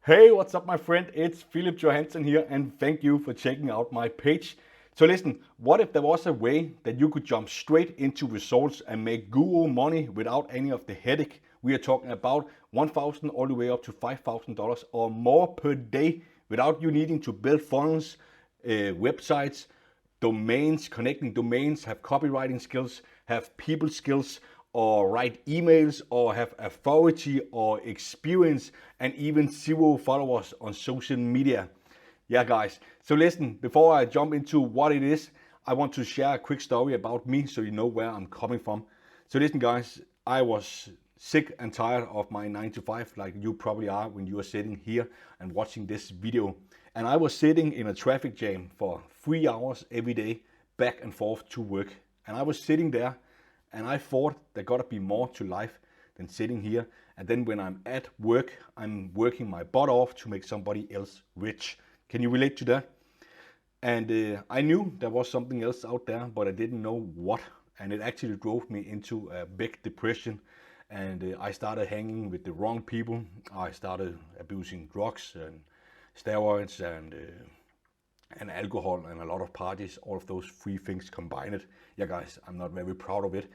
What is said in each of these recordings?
Hey, what's up, my friend? It's Philip Johansen here, and thank you for checking out my page. So listen, what if there was a way that you could jump straight into results and make guru money without any of the headache? We are talking about $1,000 all the way up to $5,000 or more per day without you needing to build funnels, websites, domains, connecting domains, have copywriting skills, have people skills, or write emails, or have authority or experience, and even 0 followers on social media. Yeah, guys. So listen, before I jump into what it is, I want to share a quick story about me so you know where I'm coming from. So listen, guys, I was sick and tired of my 9 to 5, like you probably are when you are sitting here and watching this video. And I was sitting in a traffic jam for 3 hours every day, back and forth to work. And I was sitting there and I thought there gotta be more to life than sitting here. And then when I'm at work, I'm working my butt off to make somebody else rich. Can you relate to that? And I knew there was something else out there, but I didn't know what. And it actually drove me into a big depression. And I started hanging with the wrong people. I started abusing drugs and steroids and alcohol and a lot of parties, all of those three things combined. Yeah, guys, I'm not very proud of it,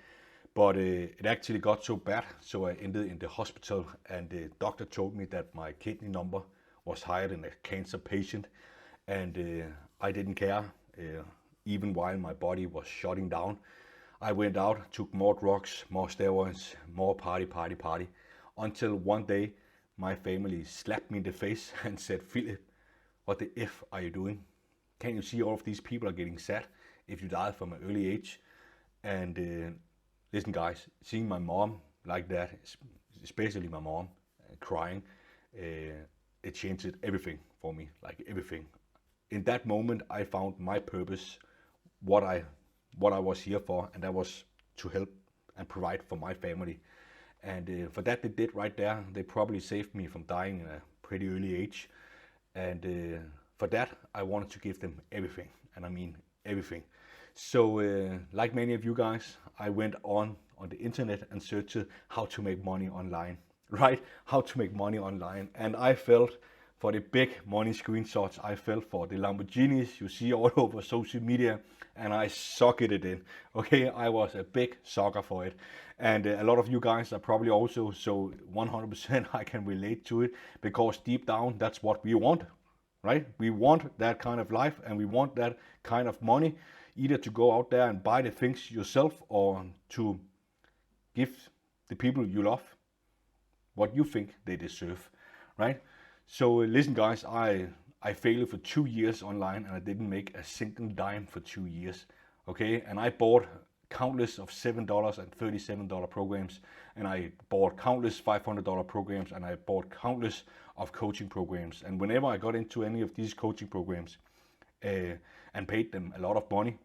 but it actually got so bad, so I ended in the hospital, and the doctor told me that my kidney number was higher than a cancer patient, and I didn't care, even while my body was shutting down. I went out, took more drugs, more steroids, more party, until one day my family slapped me in the face and said, Philip, what the F are you doing? Can't you see all of these people are getting sad if you die from an early age? And listen, guys, seeing my mom like that, especially my mom, crying, it changed everything for me, like everything. In that moment, I found my purpose, what I was here for, and that was to help and provide for my family. And for that they did right there. They probably saved me from dying in a pretty early age. And for that, I wanted to give them everything, and I mean everything. So, like many of you guys, I went on the internet and searched how to make money online, right? How to make money online, and I felt for the big money screenshots. I fell for the Lamborghinis you see all over social media, and I sucked it in. Okay, I was a big sucker for it, and a lot of you guys are probably also. So 100% I can relate to it, because deep down that's what we want, right? We want that kind of life, and we want that kind of money, either to go out there and buy the things yourself, or to give the people you love what you think they deserve, right? So listen, guys, I failed for 2 years online, and I didn't make a single dime for 2 years. Okay, and I bought countless of $7 and $37 programs, and I bought countless $500 programs, and I bought countless of coaching programs. And whenever I got into any of these coaching programs and paid them a lot of money,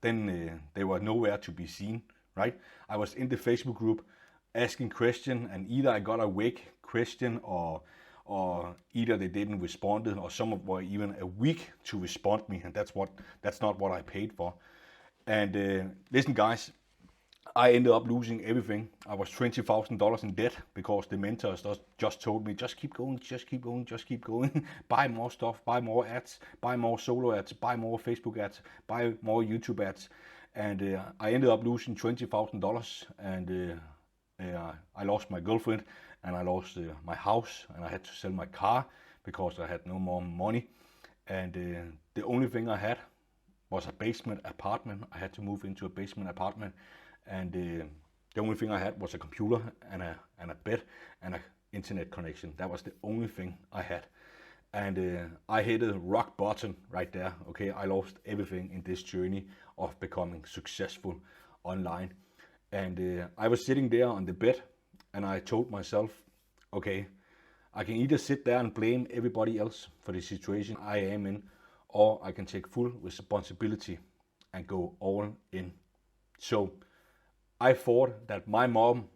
then they were nowhere to be seen, right? I was in the Facebook group asking question, and either I got a wake question, or either they didn't respond, or some of were even a week to respond me, and that's not what I paid for. And listen, guys, I ended up losing everything. I was $20,000 in debt, because the mentors just told me, just keep going, just keep going, just keep going. Buy more stuff, buy more ads, buy more solo ads, buy more Facebook ads, buy more YouTube ads. And I ended up losing $20,000, and I lost my girlfriend, and I lost my house, and I had to sell my car because I had no more money. And the only thing I had was a basement apartment. I had to move into a basement apartment, and the only thing I had was a computer and a bed and an internet connection. That was the only thing I had. And I hit a rock bottom right there. Okay, I lost everything in this journey of becoming successful online. And I was sitting there on the bed, and I told myself, okay, I can either sit there and blame everybody else for the situation I am in, or I can take full responsibility and go all in. So I thought that my mom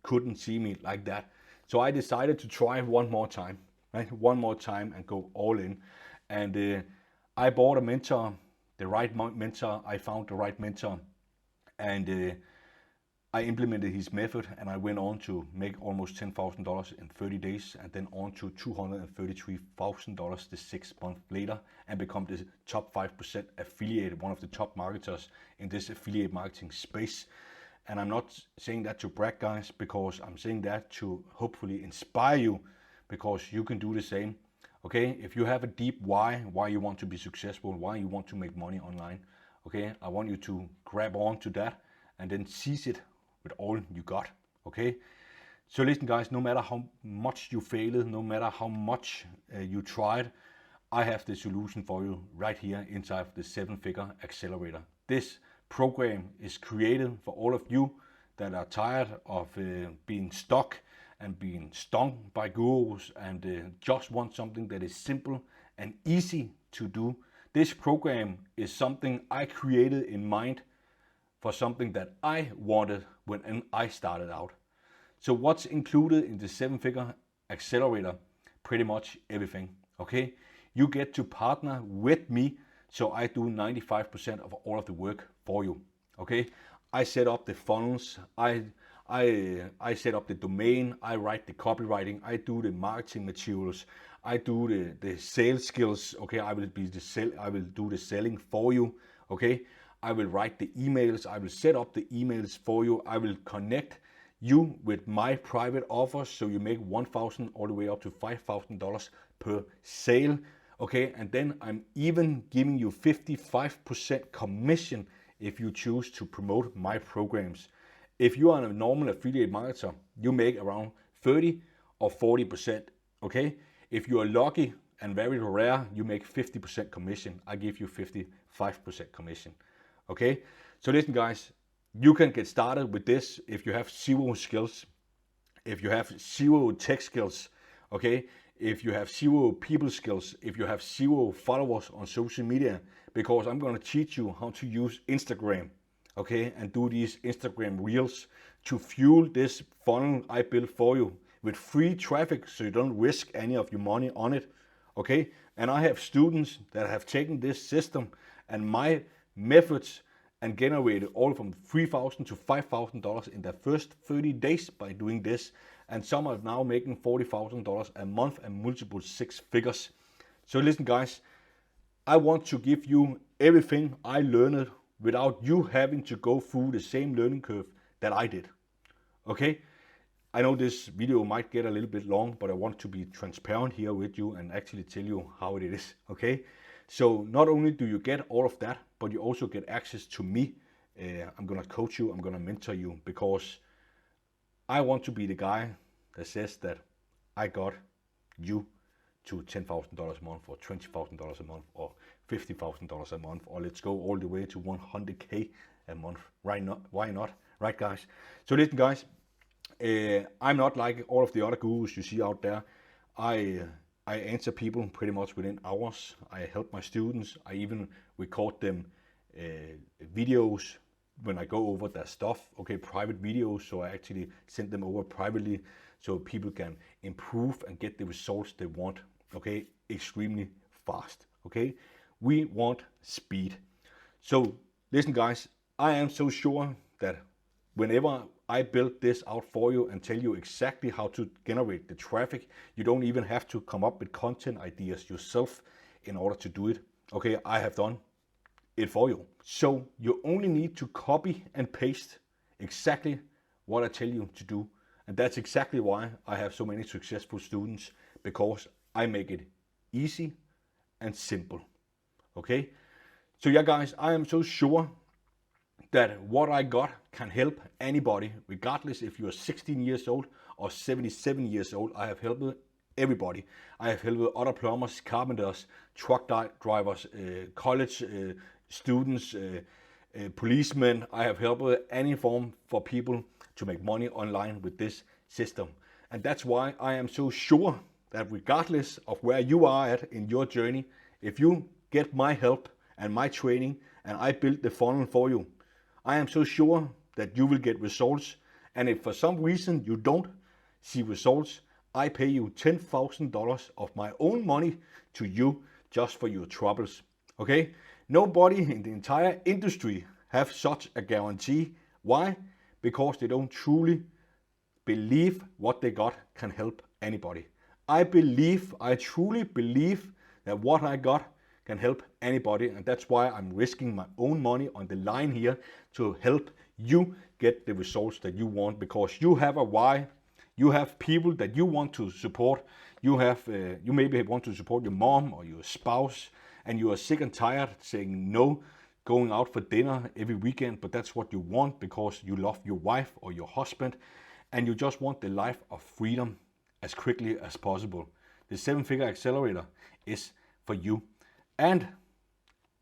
couldn't see me like that. So I decided to try one more time, right? One more time and go all in. And I bought a mentor, the right mentor. I found the right mentor, and I implemented his method and I went on to make almost $10,000 in 30 days and then on to $233,000 the 6 months later and become the top 5% affiliate, one of the top marketers in this affiliate marketing space. And I'm not saying that to brag, guys, because I'm saying that to hopefully inspire you, because you can do the same. Okay, if you have a deep why you want to be successful, why you want to make money online, okay, I want you to grab on to that and then seize it with all you got. Okay, so listen, guys, no matter how much you failed, no matter how much you tried, I have the solution for you right here inside the 7-Figure Accelerator. This program is created for all of you that are tired of being stuck and being stung by gurus and just want something that is simple and easy to do. This program is something I created in mind for something that I wanted when I started out. So what's included in the 7-Figure Accelerator? Pretty much everything. Okay, you get to partner with me, so I do 95% of all of the work for you. Okay, I set up the funnels, I set up the domain, I write the copywriting, I do the marketing materials, I do the sales skills. Okay, I will do the selling for you. Okay, I will write the emails, I will set up the emails for you, I will connect you with my private offers so you make $1,000 all the way up to $5,000 per sale. Okay, and then I'm even giving you 55% commission if you choose to promote my programs. If you are a normal affiliate marketer, you make around 30 or 40%. Okay, if you are lucky and very rare, you make 50% commission. I give you 55% commission. Okay, so listen, guys, you can get started with this if you have 0 skills, if you have 0 tech skills, okay, if you have 0 people skills, if you have 0 followers on social media, because I'm going to teach you how to use Instagram, okay, and do these Instagram reels to fuel this funnel I built for you with free traffic, so you don't risk any of your money on it. Okay, and I have students that have taken this system and my methods and generated all from $3,000 to $5,000 in their first 30 days by doing this, and some are now making $40,000 a month and multiple 6 figures. So listen, guys, I want to give you everything I learned without you having to go through the same learning curve that I did. Okay, I know this video might get a little bit long, but I want to be transparent here with you and actually tell you how it is. Okay, so not only do you get all of that, but you also get access to me. I'm gonna coach you, I'm gonna mentor you, because I want to be the guy that says that I got you to $10,000 a month or $20,000 a month or $50,000 a month, or let's go all the way to 100K a month. Right? Not, why not? Right, guys? So listen, guys, I'm not like all of the other gurus you see out there. I answer people pretty much within hours. I help my students. I even record them videos when I go over their stuff, okay, private videos, so I actually send them over privately so people can improve and get the results they want, okay, extremely fast, okay? We want speed. So listen, guys, I am so sure that whenever I build this out for you and tell you exactly how to generate the traffic, you don't even have to come up with content ideas yourself in order to do it, okay? I have done it for you. So you only need to copy and paste exactly what I tell you to do. And that's exactly why I have so many successful students, because I make it easy and simple. Okay? So yeah, guys, I am so sure that what I got can help anybody, regardless if you are 16 years old or 77 years old. I have helped everybody. I have helped other plumbers, carpenters, truck drivers, college students, policemen. I have helped any form for people to make money online with this system. And that's why I am so sure that regardless of where you are at in your journey, if you get my help and my training and I build the funnel for you, I am so sure that you will get results. And if for some reason you don't see results, I pay you $10,000 of my own money to you just for your troubles. Okay? Nobody in the entire industry have such a guarantee. Why? because they don't truly believe what they got can help anybody. I truly believe that what I got can help anybody, and that's why I'm risking my own money on the line here to help you get the results that you want, because you have a why. You have people that you want to support. You maybe want to support your mom or your spouse, and you are sick and tired saying no, going out for dinner every weekend, but that's what you want because you love your wife or your husband, and you just want the life of freedom as quickly as possible. The 7-Figure Accelerator is for you. And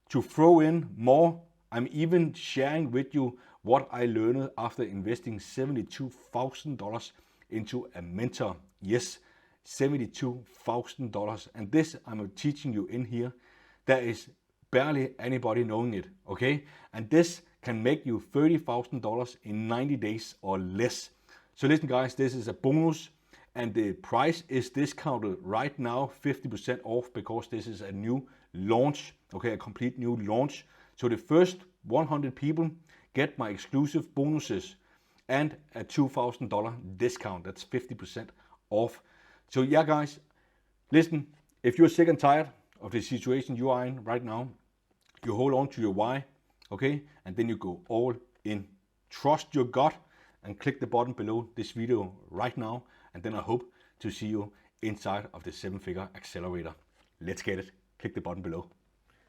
to throw in more, I'm even sharing with you what I learned after investing $72,000 into a mentor. Yes, $72,000. And this I'm teaching you in here. There is barely anybody knowing it, okay? And this can make you $30,000 in 90 days or less. So listen guys, this is a bonus, and the price is discounted right now 50% off, because this is a new launch, okay, a complete new launch. So the first 100 people get my exclusive bonuses and a $2,000 discount. That's 50% off. So yeah guys, listen, if you're sick and tired of the situation you are in right now, you hold on to your why, okay, and then you go all in. Trust your gut and click the button below this video right now, and then I hope to see you inside of the 7-Figure Accelerator. Let's get it. Click the button below.